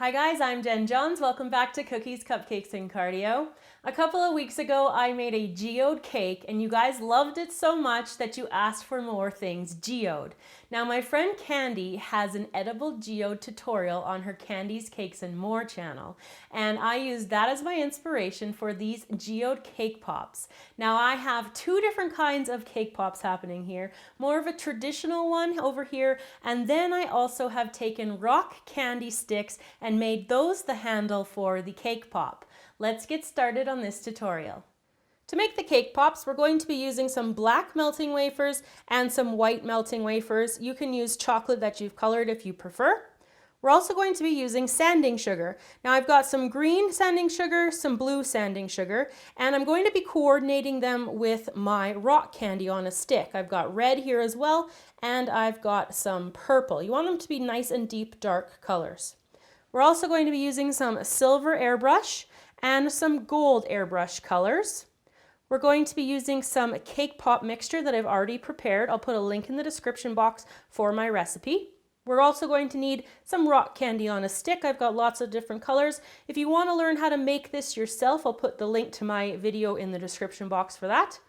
Hi guys, I'm Jen Jones. Welcome back to Cookies, Cupcakes, and Cardio. A couple of weeks ago, I made a geode cake and you guys loved it so much that you asked for more things geode. Now my friend Candy has an edible geode tutorial on her Candy's Cakes and More channel, and I used that as my inspiration for these geode cake pops. Now I have two different kinds of cake pops happening here, more of a traditional one over here, and then I also have taken rock candy sticks and made those the handle for the cake pop. Let's get started on this tutorial. To make the cake pops, we're going to be using some black melting wafers and some white melting wafers. You can use chocolate that you've colored if you prefer. We're also going to be using sanding sugar. Now I've got some green sanding sugar, some blue sanding sugar, and I'm going to be coordinating them with my rock candy on a stick. I've got red here as well, and I've got some purple. You want them to be nice and deep, dark colors. We're also going to be using some silver airbrush and some gold airbrush colors. We're going to be using some cake pop mixture that I've already prepared. I'll put a link in the description box for my recipe. We're also going to need some rock candy on a stick. I've got lots of different colors. If you want to learn how to make this yourself, I'll put the link to my video in the description box for that.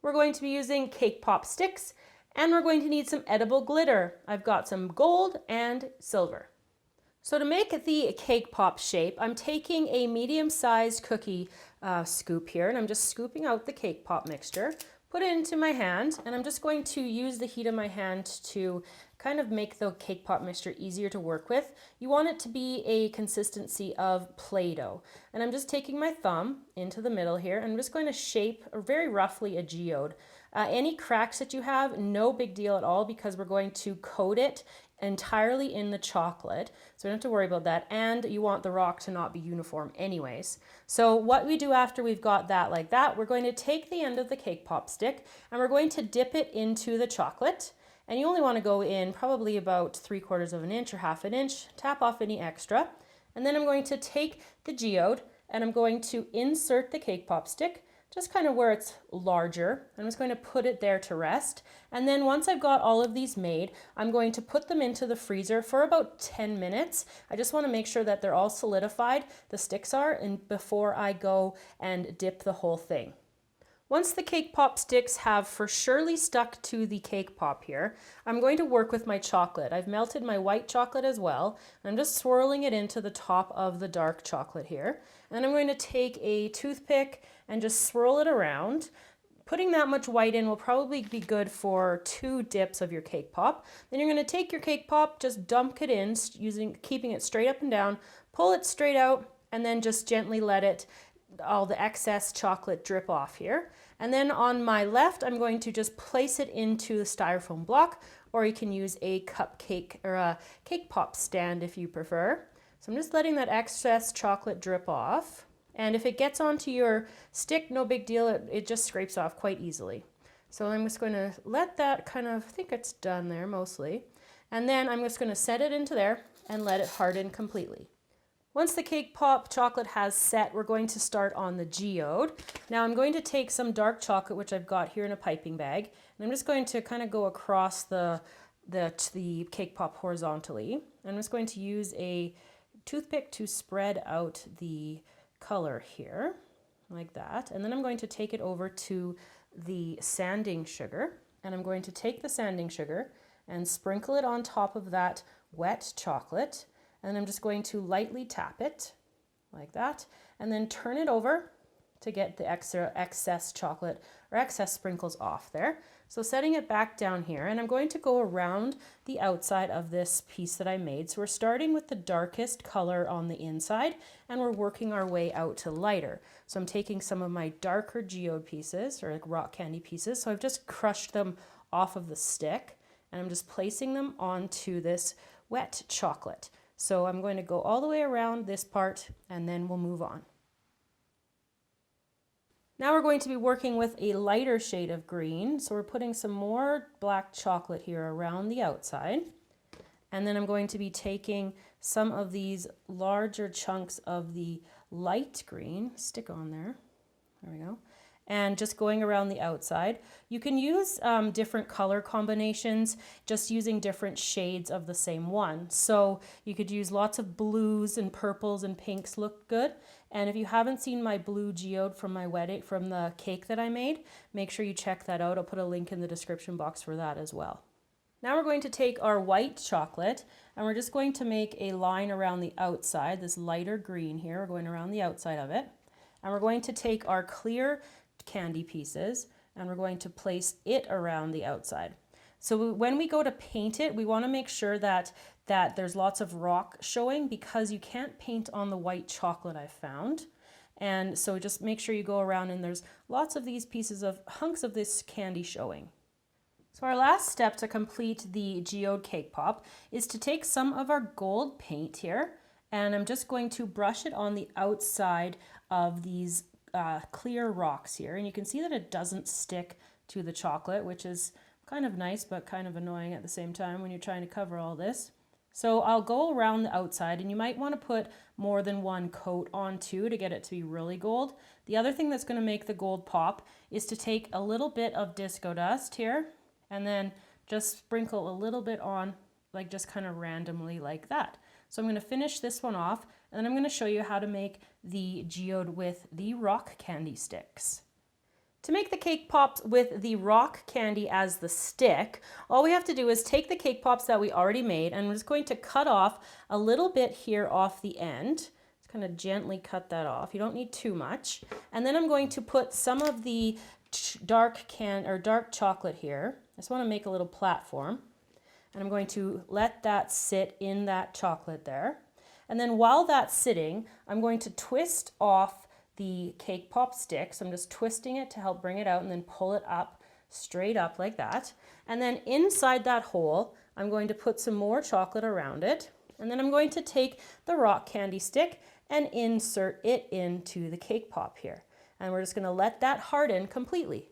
We're going to be using cake pop sticks, and we're going to need some edible glitter. I've got some gold and silver. So to make the cake pop shape, I'm taking a medium-sized cookie scoop here, and I'm just scooping out the cake pop mixture, put it into my hand, and I'm just going to use the heat of my hand to kind of make the cake pop mixture easier to work with. You want it to be a consistency of Play-Doh. And I'm just taking my thumb into the middle here, and I'm just going to shape very roughly a geode. Any cracks that you have, no big deal at all, because we're going to coat it entirely in the chocolate, so we don't have to worry about that, and you want the rock to not be uniform anyways. So what we do after we've got that like that, we're going to take the end of the cake pop stick and we're going to dip it into the chocolate, and you only want to go in probably about 3/4 of an inch or 1/2 inch, tap off any extra, and then I'm going to take the geode and I'm going to insert the cake pop stick just kind of where it's larger. I'm just going to put it there to rest. And then once I've got all of these made, I'm going to put them into the freezer for about 10 minutes. I just want to make sure that they're all solidified, the sticks are, and before I go and dip the whole thing. Once the cake pop sticks have for surely stuck to the cake pop here, I'm going to work with my chocolate. I've melted my white chocolate as well, and I'm just swirling it into the top of the dark chocolate here. And I'm going to take a toothpick and just swirl it around. Putting that much white in will probably be good for 2 dips of your cake pop. Then you're going to take your cake pop, just dunk it in, keeping it straight up and down, pull it straight out, and then just gently let all the excess chocolate drip off here. And then on my left, I'm going to just place it into the styrofoam block, or you can use a cupcake or a cake pop stand if you prefer. So I'm just letting that excess chocolate drip off. And if it gets onto your stick, no big deal, it just scrapes off quite easily. So I'm just going to let that kind of, I think it's done there mostly. And then I'm just going to set it into there and let it harden completely. Once the cake pop chocolate has set, we're going to start on the geode. Now I'm going to take some dark chocolate, which I've got here in a piping bag, and I'm just going to kind of go across the cake pop horizontally. I'm just going to use a toothpick to spread out the color here, like that. And then I'm going to take it over to the sanding sugar, and I'm going to take the sanding sugar and sprinkle it on top of that wet chocolate. And I'm just going to lightly tap it like that, and then turn it over to get the excess chocolate or excess sprinkles off there. So setting it back down here, and I'm going to go around the outside of this piece that I made. So we're starting with the darkest color on the inside, and we're working our way out to lighter. So I'm taking some of my darker geode pieces, or like rock candy pieces. So I've just crushed them off of the stick, and I'm just placing them onto this wet chocolate. So I'm going to go all the way around this part, and then we'll move on. Now we're going to be working with a lighter shade of green. So we're putting some more black chocolate here around the outside. And then I'm going to be taking some of these larger chunks of the light green, stick on there, there we go. and just going around the outside. You can use different color combinations, just using different shades of the same one. So you could use lots of blues and purples and pinks, look good. And if you haven't seen my blue geode from my wedding, from the cake that I made, make sure you check that out. I'll put a link in the description box for that as well. Now we're going to take our white chocolate and we're just going to make a line around the outside, this lighter green here, we're going around the outside of it. And we're going to take our clear candy pieces and we're going to place it around the outside. So when we go to paint it, we want to make sure that there's lots of rock showing, because you can't paint on the white chocolate I've found. And so just make sure you go around and there's lots of these pieces of hunks of this candy showing. So our last step to complete the geode cake pop is to take some of our gold paint here, and I'm just going to brush it on the outside of these clear rocks here. And you can see that it doesn't stick to the chocolate, which is kind of nice but kind of annoying at the same time when you're trying to cover all this. So I'll go around the outside, and you might want to put more than one coat on too to get it to be really gold. The other thing that's going to make the gold pop is to take a little bit of disco dust here and then just sprinkle a little bit on, like just kind of randomly like that. So I'm going to finish this one off, and then I'm going to show you how to make the geode with the rock candy sticks. To make the cake pops with the rock candy as the stick, all we have to do is take the cake pops that we already made, and I'm just going to cut off a little bit here off the end. Just kind of gently cut that off. You don't need too much. And then I'm going to put some of the dark chocolate here. I just want to make a little platform, and I'm going to let that sit in that chocolate there. And then while that's sitting, I'm going to twist off the cake pop stick. So I'm just twisting it to help bring it out and then pull it up straight up like that. And then inside that hole, I'm going to put some more chocolate around it. And then I'm going to take the rock candy stick and insert it into the cake pop here. And we're just going to let that harden completely.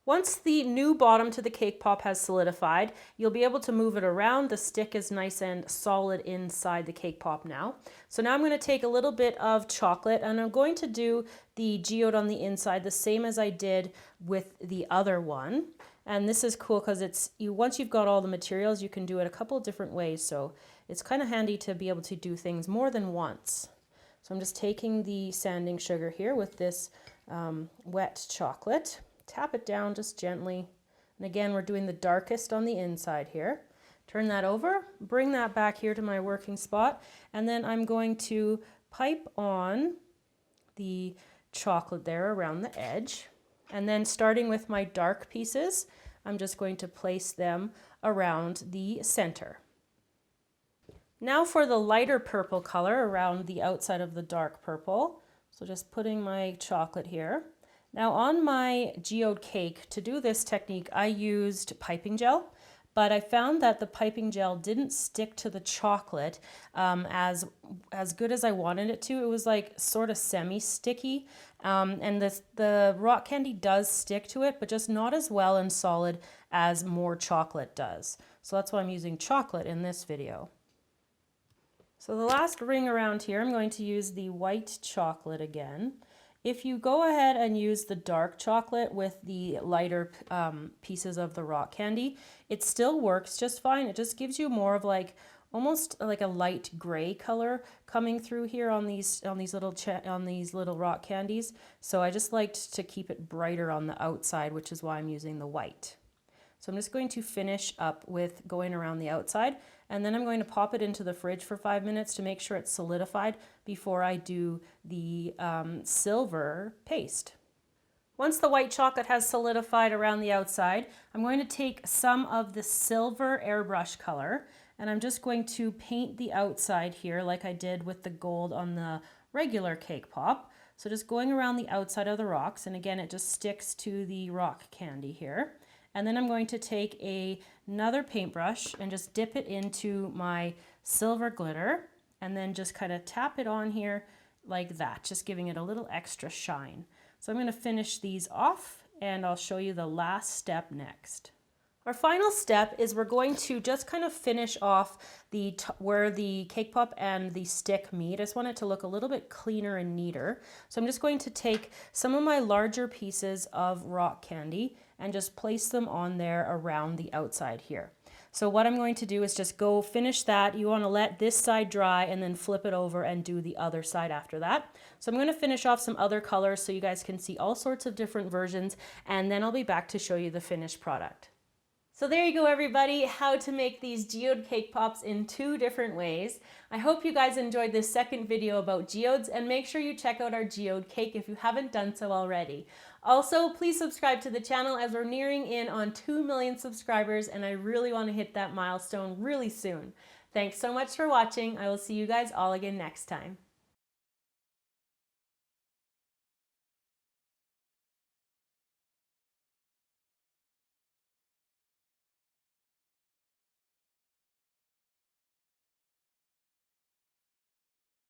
Once the new bottom to the cake pop has solidified, you'll be able to move it around. The stick is nice and solid inside the cake pop now. So now I'm going to take a little bit of chocolate, and I'm going to do the geode on the inside the same as I did with the other one. And this is cool because once you've got all the materials, you can do it a couple of different ways. So it's kind of handy to be able to do things more than once. So I'm just taking the sanding sugar here with this wet chocolate. Tap it down just gently. And again, we're doing the darkest on the inside here. Turn that over, bring that back here to my working spot, and then I'm going to pipe on the chocolate there around the edge. And then starting with my dark pieces, I'm just going to place them around the center. Now for the lighter purple color around the outside of the dark purple. So just putting my chocolate here. Now on my geode cake, to do this technique, I used piping gel, but I found that the piping gel didn't stick to the chocolate as good as I wanted it to. It was like sort of semi-sticky, and the rock candy does stick to it, but just not as well and solid as more chocolate does. So that's why I'm using chocolate in this video. So the last ring around here, I'm going to use the white chocolate again. If you go ahead and use the dark chocolate with the lighter pieces of the rock candy, it still works just fine. It just gives you more of like almost like a light gray color coming through here on these little rock candies. So I just liked to keep it brighter on the outside, which is why I'm using the white. So I'm just going to finish up with going around the outside, and then I'm going to pop it into the fridge for 5 minutes to make sure it's solidified before I do the silver paste. Once the white chocolate has solidified around the outside, I'm going to take some of the silver airbrush color, and I'm just going to paint the outside here like I did with the gold on the regular cake pop. So just going around the outside of the rocks, and again it just sticks to the rock candy here. And then I'm going to take another paintbrush and just dip it into my silver glitter, and then just kind of tap it on here like that, just giving it a little extra shine. So I'm going to finish these off, and I'll show you the last step next. Our final step is we're going to just kind of finish off where the cake pop and the stick meet. I just want it to look a little bit cleaner and neater. So I'm just going to take some of my larger pieces of rock candy and just place them on there around the outside here. So what I'm going to do is just go finish that. You want to let this side dry and then flip it over and do the other side after that. So I'm going to finish off some other colors so you guys can see all sorts of different versions, and then I'll be back to show you the finished product. So there you go, everybody, how to make these geode cake pops in 2 different ways. I hope you guys enjoyed this second video about geodes, and make sure you check out our geode cake if you haven't done so already. Also, please subscribe to the channel as we're nearing in on 2 million subscribers, and I really want to hit that milestone really soon. Thanks so much for watching. I will see you guys all again next time.